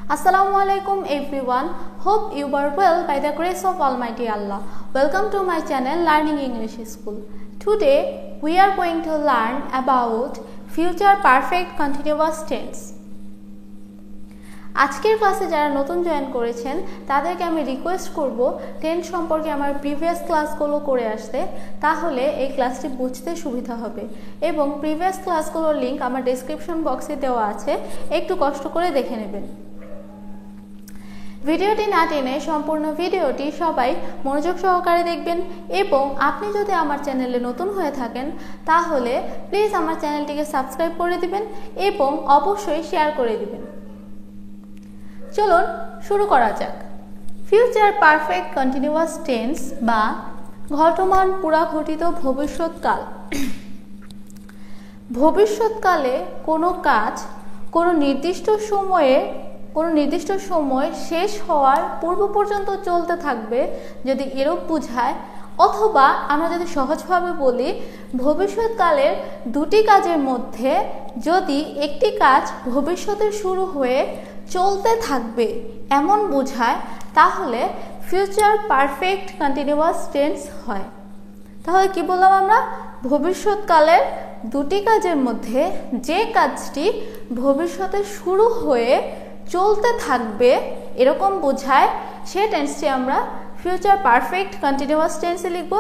Assalamualaikum everyone. Hope you are well by the grace of Almighty Allah. Welcome to my channel Learning English School. Today we are going to learn about future perfect continuous tense. আজকের ক্লাসে যারা নতুন join করেছেন তাদেরকে আমি request করব tense সম্পর্কে আমার প্রিভিয়াস ক্লাসগুলো করে আসতে, তাহলে এই ক্লাসটি বুঝতে সুবিধা হবে। এবং প্রিভিয়াস ক্লাসগুলোর লিংক আমার ডেসক্রিপশন বক্সে দেওয়া আছে, একটু কষ্ট করে দেখে নেবেন। ভিডিওটি না টেনে সম্পূর্ণ ভিডিওটি সবাই মনোযোগ সহকারে দেখবেন এবং আপনি যদি আমার চ্যানেলে নতুন হয়ে থাকেন তাহলে প্লিজ আমার চ্যানেলটিকে সাবস্ক্রাইব করে দিবেন এবং অবশ্যই শেয়ার করে দিবেন। চলুন শুরু করা যাক। ফিউচার পারফেক্ট কন্টিনিউয়াস টেন্স বা ঘটমান পুরাঘটিত ভবিষ্যৎকাল। ভবিষ্যৎকালে কোনো কাজ কোনো নির্দিষ্ট সময় শেষ হওয়ার পূর্ব পর্যন্ত চলতে থাকবে যদি এরূপ বোঝায়, অথবা আমরা যদি সহজভাবে বলি ভবিষ্যৎকালের দুটি কাজের মধ্যে যদি একটি কাজ ভবিষ্যতে শুরু হয়ে চলতে থাকবে এমন বোঝায়, তাহলে ফিউচার পারফেক্ট কন্টিনিউয়াস টেন্স হয়। তাহলে কি বললাম আমরা? ভবিষ্যৎকালের দুটি কাজের মধ্যে যে কাজটি ভবিষ্যতে শুরু হয়ে চলতে থাকবে এরকম বোঝায়, সে টেন্সটি আমরা ফিউচার পারফেক্ট কন্টিনিউয়াস টেন্সে লিখব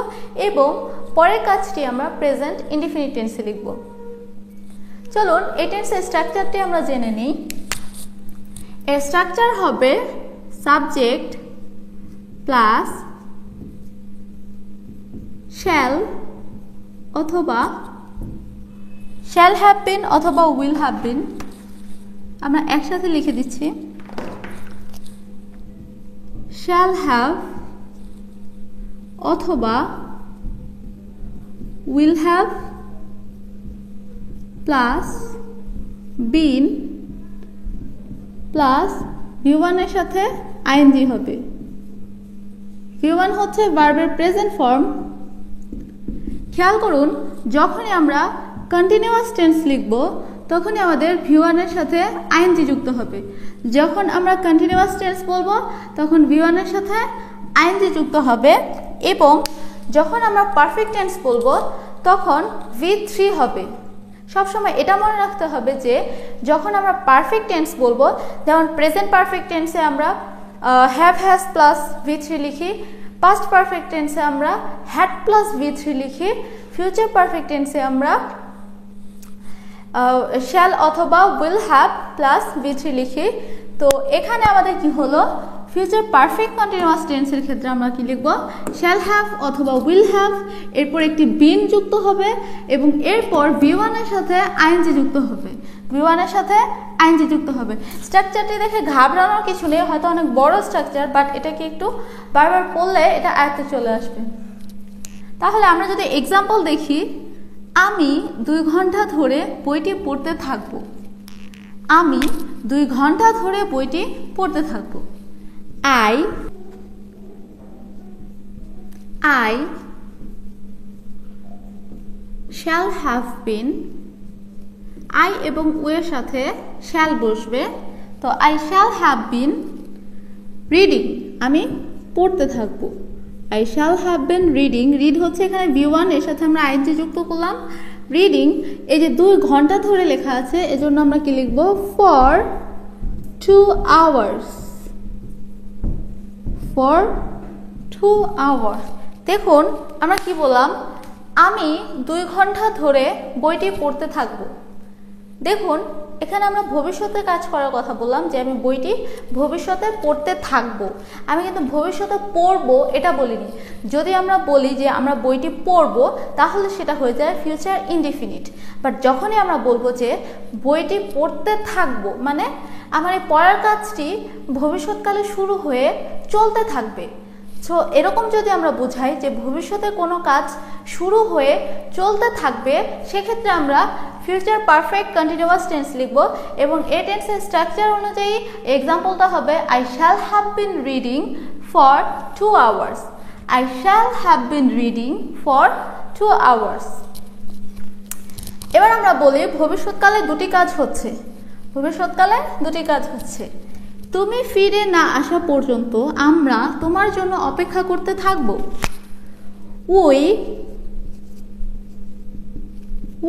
এবং পরের কাজটি আমরা প্রেজেন্ট ইনডিফিনিট টেন্সে লিখব। চলুন এই টেন্সের স্ট্রাকচারটি আমরা জেনে নিই। এর স্ট্রাকচার হবে সাবজেক্ট প্লাস শ্যাল অথবা শ্যাল হ্যাভ বিন অথবা উইল হ্যাভ বিন। আমরা একসাথে লিখে দিচ্ছি, শ্যাল হ্যাভ অথবা will have plus been plus V1 এর সাথে আইএনজি হবে। V1 হচ্ছে ভার্বের প্রেজেন্ট ফর্ম। খেয়াল করুন, যখনই আমরা কন্টিনিউয়াস টেন্স লিখব তখনই আমাদের V1 এর সাথে আইএনজি যুক্ত হবে। যখন আমরা কন্টিনিউয়াস টেন্স বলবো তখন V1 এর সাথে আইএনজি যুক্ত হবে এবং যখন আমরা পারফেক্ট টেন্স বলবো তখন V3 হবে। সবসময় এটা মনে রাখতে হবে যে যখন আমরা পারফেক্ট টেন্স বলবো, যেমন প্রেজেন্ট পারফেক্ট টেন্সে আমরা হ্যাভ হ্যাজ প্লাস V3 লিখি, পাস্ট পারফেক্ট টেন্সে আমরা হ্যাড প্লাস V3 লিখি, ফিউচার পারফেক্ট টেন্সে আমরা শ্যাল অথবা উইল হ্যাভ প্লাস V3 লিখি। তো এখানে আমাদের কি হলো, ফিউচার পারফেক্ট কন্টিনিউয়াস টেন্সের ক্ষেত্রে আমরা কি লিখব? শ্যাল হ্যাভ অথবা উইল হ্যাভ, এরপর একটি বিন যুক্ত হবে এবং এরপর V1 এর সাথে আইএনজি যুক্ত হবে। V1 এর সাথে আইএনজি যুক্ত হবে। স্ট্রাকচারটি দেখে ঘাবড়ানোর কিছু নেই, হয়তো অনেক বড় স্ট্রাকচার, বাট এটাকে একটু বারবার পড়লে এটা আয়ত্তে চলে আসবে। তাহলে আমরা যদি এক্সাম্পল দেখি, আমি 2 ঘন্টা ধরে বইটি পড়তে থাকব। আমি 2 ঘন্টা ধরে বইটি পড়তে থাকব। I shall have been, I এবং এর সাথে shall বসবে, তো I shall have been reading, আমি পড়তে থাকব। I shall have been reading, read হচ্ছে এখানে V1, এর সাথে আমরা আইএনজি যুক্ত করলাম। রিডিং, এই যে 2 ঘন্টা ধরে লেখা আছে এজন্য আমরা কি লিখব? for 2 hours, for 2 hours। দেখুন আমরা কি বললাম, আমি 2 ঘন্টা ধরে বইটি পড়তে থাকব। দেখুন এখানে আমরা ভবিষ্যতে কাজ করার কথা বললাম, যে আমি বইটি ভবিষ্যতে পড়তে থাকব। আমি কিন্তু ভবিষ্যতে পড়ব এটা বলিনি। যদি আমরা বলি যে আমরা বইটি পড়ব তাহলে সেটা হয়ে যায় ফিউচার ইনডিফিনিট। বাট যখনই আমরা বলবো যে বইটি পড়তে থাকব, মানে আমার এই পড়ার কাজটি ভবিষ্যৎকালে শুরু হয়ে চলতে থাকবে। সো এরকম যদি আমরা বোঝাই যে ভবিষ্যতে কোনো কাজ শুরু হয়ে চলতে থাকবে, সেক্ষেত্রে আমরা ফিউচার পারফেক্ট কন্টিনিউয়াস টেন্স লিখব এবং এই টেন্সের স্ট্রাকচার অনুযায়ী এক্সাম্পলটা হবে I shall have been reading for 2 hours. I shall have been reading for 2 hours. এবার আমরা বলি ভবিষ্যৎকালে দুটি কাজ হচ্ছে। ভবিষ্যৎকালে দুটি কাজ হচ্ছে। তুমি ফিরে না আসা পর্যন্ত আমরা তোমার জন্য অপেক্ষা করতে থাকব। We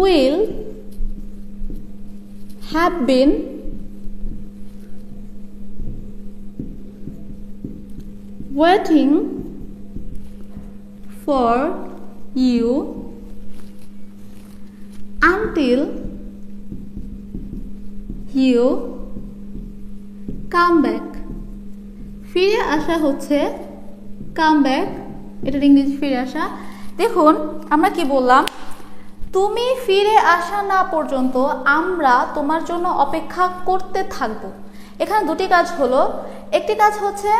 will have been waiting for you until you come back। ফিরে আসা হচ্ছে come back, এটার ইংরেজি ফিরে আসা। দেখুন আমরা কি বললাম, তুমি ফিরে আসা না পর্যন্ত আমরা তোমার জন্য অপেক্ষা করতে থাকব। এখানে দুটি কাজ হলো, একটি কাজ হচ্ছে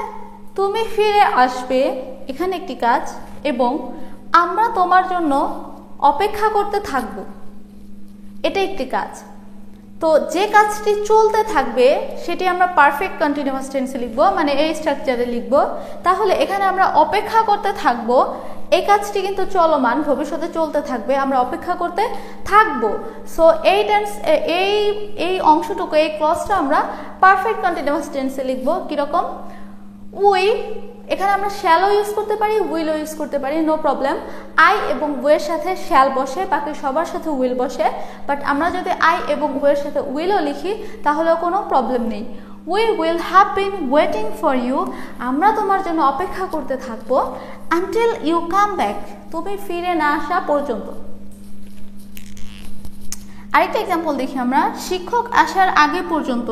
তুমি ফিরে আসবে, এখানে একটি কাজ, এবং আমরা তোমার জন্য অপেক্ষা করতে থাকব, এটা একটি কাজ। তো যে কাজটি চলতে থাকবে সেটি আমরা পারফেক্ট কন্টিনিউয়াস টেন্সে লিখব, মানে এই স্ট্রাকচারে লিখব। তাহলে এখানে আমরা অপেক্ষা করতে থাকব, এই কাজটি কিন্তু চলমান, ভবিষ্যতে চলতে থাকবে, আমরা অপেক্ষা করতে থাকব। সো এই টেন্স এই অংশটুকু, এই ক্লজটা আমরা পারফেক্ট কন্টিনিউয়াস টেন্সে লিখব। কীরকম? উই, এখানে আমরা শ্যালও ইউজ করতে পারি, উইলও ইউজ করতে পারি, নো প্রবলেম। আই এবং উইয়ের সাথে শ্যাল বসে, বাকি সবার সাথে উইল বসে। বাট আমরা যদি আই এবং উইয়ের সাথে উইলও লিখি তাহলেও কোনো প্রবলেম নেই। We will have been waiting for you, আমরা তোমার জন্য অপেক্ষা করতে থাকবো, আনটিল ইউ কাম ব্যাক, তুমি ফিরে না আসা পর্যন্ত। আরেকটা এক্সাম্পল দেখি আমরা, শিক্ষক আসার আগে পর্যন্ত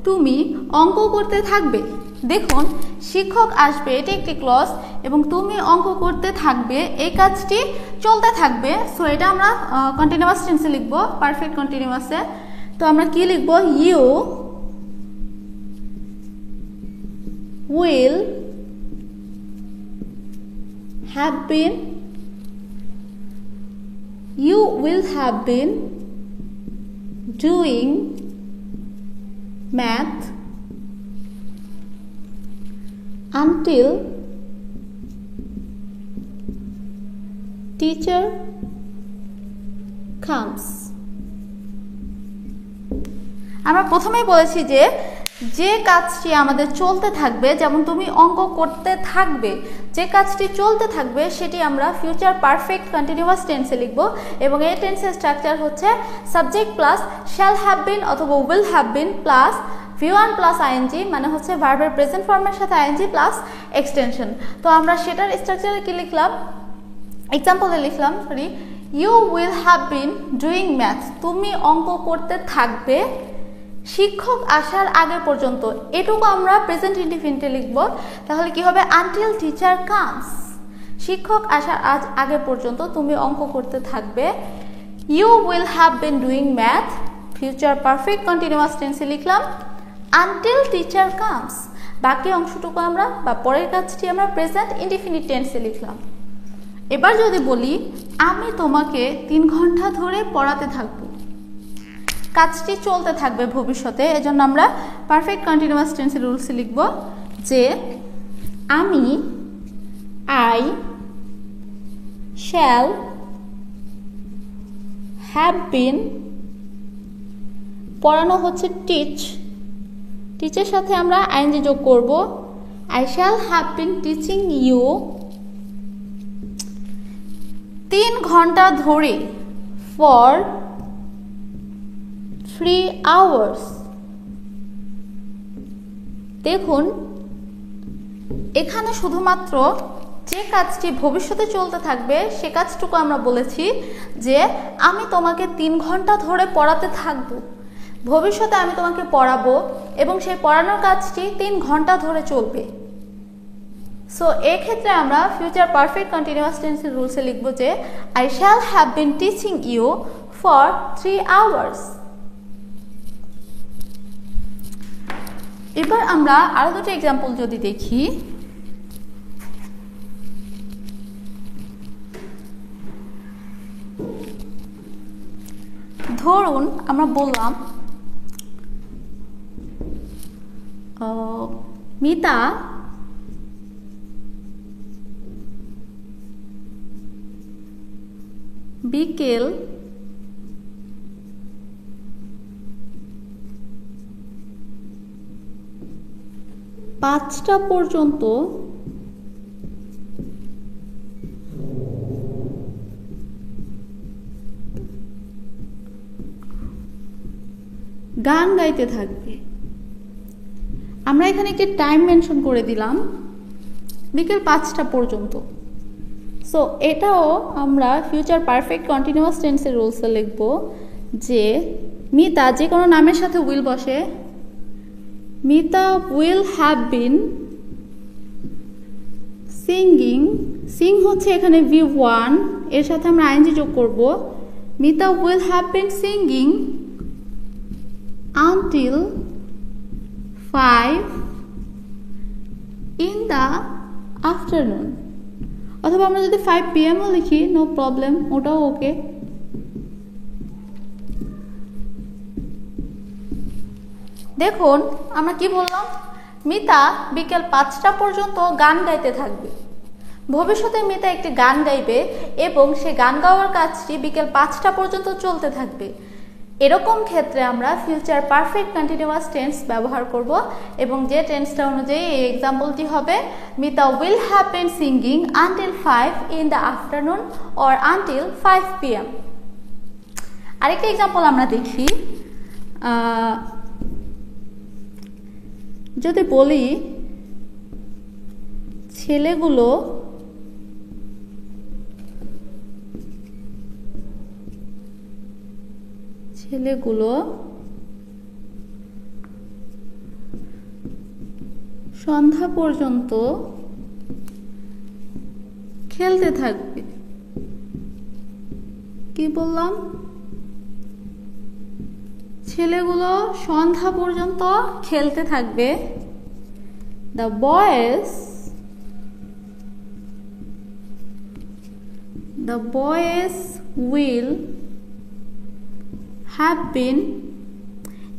তুমি অঙ্ক করতে থাকবে। দেখুন শিক্ষক আসবে, এটি একটি ক্লজ, এবং তুমি অঙ্ক করতে থাকবে, এই কাজটি চলতে থাকবে। সো এটা আমরা কন্টিনিউয়াস টেন্সে লিখব, পারফেক্ট কন্টিনিউয়াসে। তো আমরা কি লিখব? You will have been, you will have been doing math until teacher comes। আমরা প্রথমেই বলেছি যে কাজটি আমাদের চলতে থাকবে, যেমন তুমি অঙ্ক করতে থাকবে, যে কাজটি চলতে থাকবে সেটি আমরা ফিউচার পারফেক্ট কন্টিনিউয়াস টেন্সে লিখব। এবং এই টেন্সের স্ট্রাকচার হচ্ছে subject plus shall have been অথবা will have been plus V1 plus ING, মানে হচ্ছে ভার্বের প্রেজেন্ট ফর্মের সাথে আইএনজি প্লাস এক্সটেনশন। তো আমরা সেটার স্ট্রাকচারে কি লিখলাম, এক্সাম্পলে লিখলাম, sorry, you will have been doing math, তুমি অঙ্ক করতে থাকবে শিক্ষক আসার আগে পর্যন্ত। এটুকু আমরা প্রেজেন্ট ইনডিফিনিটে লিখব। তাহলে কি হবে? আনটিল টিচার কামস, শিক্ষক আসার আগে পর্যন্ত তুমি অঙ্ক করতে থাকবে। You will have been doing math, future perfect continuous টেন্সে লিখলাম, আনটিল টিচার কামস। বাকি অংশটুকু আমরা, বা পরের কাজটি আমরা প্রেজেন্ট ইনডিফিনিট টেন্সে লিখলাম। এবার যদি বলি আমি তোমাকে 3 ঘন্টা ধরে পড়াতে থাকবো, কাজটি চলতে থাকবে ভবিষ্যতে, এজন্য আমরা পারফেক্ট কন্টিনিউয়াস টেন্সের রুলসে লিখব যে আমি, আই শ্যাল হ্যাভ বিন, পড়ানো হচ্ছে টিচ, টিচের সাথে আমরা আইএনজি যোগ করব, I shall have been teaching you 3 ঘন্টা ধরে, ফর 3 hours। দেখুন এখানে শুধুমাত্র যে কাজটি ভবিষ্যতে চলতে থাকবে সে কাজটুকু আমরা বলেছি যে আমি তোমাকে 3 ঘন্টা ধরে পড়াতে থাকবো, ভবিষ্যতে আমি তোমাকে পড়াবো এবং সেই পড়ানোর কাজটি 3 ঘন্টা ধরে চলবে। সো এক্ষেত্রে আমরা ফিউচার পারফেক্ট কন্টিনিউয়াস টেন্সের রুলসে লিখব যে I shall have been teaching you for 3 hours। এবার আমরা আরো দুটো এক্সাম্পল যদি দেখি, ধরুন আমরা বললাম মিতা বিকেল 4 5টা পর্যন্ত গান গাইতে থাকবে। আমরা এখানে একটি টাইম মেনশন করে দিলাম, বিকেল 5টা পর্যন্ত। সো এটাও আমরা ফিউচার পারফেক্ট কন্টিনিউয়াস টেন্সের রুলসে লিখব যে মিতা, যে কোনো নামের সাথে উইল বসে, Mita will have been singing, Singh হচ্ছে এখানে V1, এর সাথে আমরা আইএনজি যোগ করব। Mita will have been singing until 5 in the afternoon, অথবা আমরা যদি 5 PM ও লিখি নো প্রবলেম, ওটাও ওকে। দেখুন আমরা কি বললাম, মিতা বিকেল 5টা পর্যন্ত গান গাইতে থাকবে। ভবিষ্যতে মিতা একটি গান গাইবে এবং সে গান গাওয়ার কাজটি বিকেল 5টা পর্যন্ত চলতে থাকবে। এরকম ক্ষেত্রে আমরা ফিউচার পারফেক্ট কন্টিনিউয়াস টেন্স ব্যবহার করব এবং যে টেন্সটা অনুযায়ী এই এক্সাম্পলটি হবে Mita will have been singing until 5 in the afternoon or until 5 PM। আরেকটা এক্সাম্পল আমরা দেখি, যদি বলি ছেলেগুলো সন্ধ্যা পর্যন্ত খেলতে থাকবে। কি বললাম, ছেলেগুলো সন্ধ্যা পর্যন্ত খেলতে থাকবে। The boys will have been,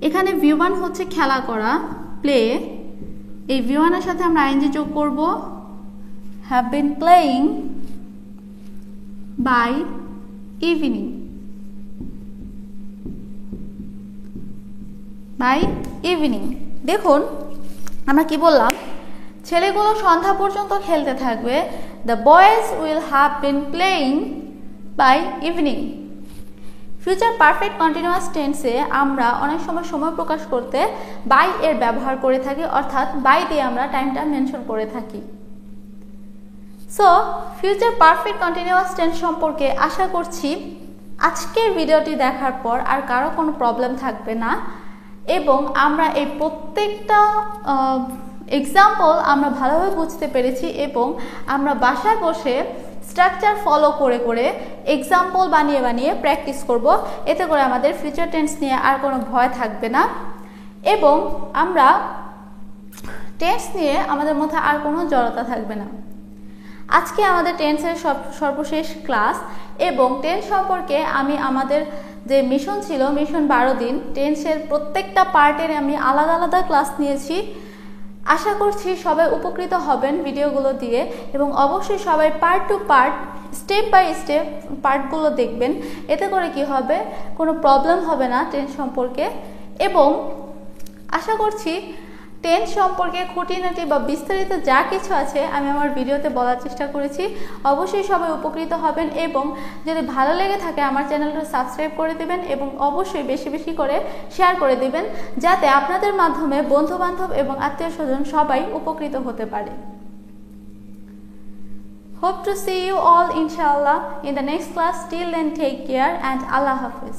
এখানে V1 হচ্ছে খেলা করা, প্লে, এই V1 এর সাথে আমরা আইএনজি যোগ করব, have been playing by evening, দেখুন আমরা কি বললাম, ছেলেগুলো সন্ধ্যা পর্যন্ত খেলতে থাকবে। The boys will have been playing by evening। Future perfect continuous টেন্সে আমরা অনেক সময় প্রকাশ করতে বাই এর ব্যবহার করে থাকি, অর্থাৎ বাই দিয়ে আমরা টাইমটা মেনশন করে থাকি। So future perfect continuous tense সম্পর্কে আশা করছি আজকের ভিডিওটি দেখার পর আর কারো কোনো প্রবলেম থাকবে না এবং আমরা এই প্রত্যেকটা এক্সাম্পল আমরা ভালোভাবে বুঝতে পেরেছি এবং আমরা বাসায় বসে স্ট্রাকচার ফলো করে এক্সাম্পল বানিয়ে প্র্যাকটিস করব। এতে করে আমাদের ফিউচার টেন্স নিয়ে আর কোনো ভয় থাকবে না এবং আমরা টেন্স নিয়ে আমাদের মধ্যে আর কোনো জড়তা থাকবে না। আজকে আমাদের টেন্সের সর্বশেষ ক্লাস এবং টেন্স সম্পর্কে আমি আমাদের যে মিশন ছিল, মিশন 12 দিন, টেন্সের প্রত্যেকটা পার্টের আমি আলাদা ক্লাস নিয়েছি। আশা করছি সবাই উপকৃত হবেন ভিডিওগুলো দিয়ে এবং অবশ্যই সবাই part two part, step by step পার্টগুলো দেখবেন। এতে করে কি হবে, কোনো প্রবলেম হবে না টেন্স সম্পর্কে এবং আশা করছি টেন্স সম্পর্কে খুঁটিনাটি বা বিস্তারিত যা কিছু আছে আমি আমার ভিডিওতে বলার চেষ্টা করেছি। অবশ্যই সবাই উপকৃত হবেন এবং যদি ভালো লেগে থাকে আমার চ্যানেলটা সাবস্ক্রাইব করে দেবেন এবং অবশ্যই বেশি করে শেয়ার করে দেবেন যাতে আপনাদের মাধ্যমে বন্ধুবান্ধব এবং আত্মীয়স্বজন সবাই উপকৃত হতে পারে। Hope to see you all inshallah in the next class. Till then, take care and Allah Hafiz.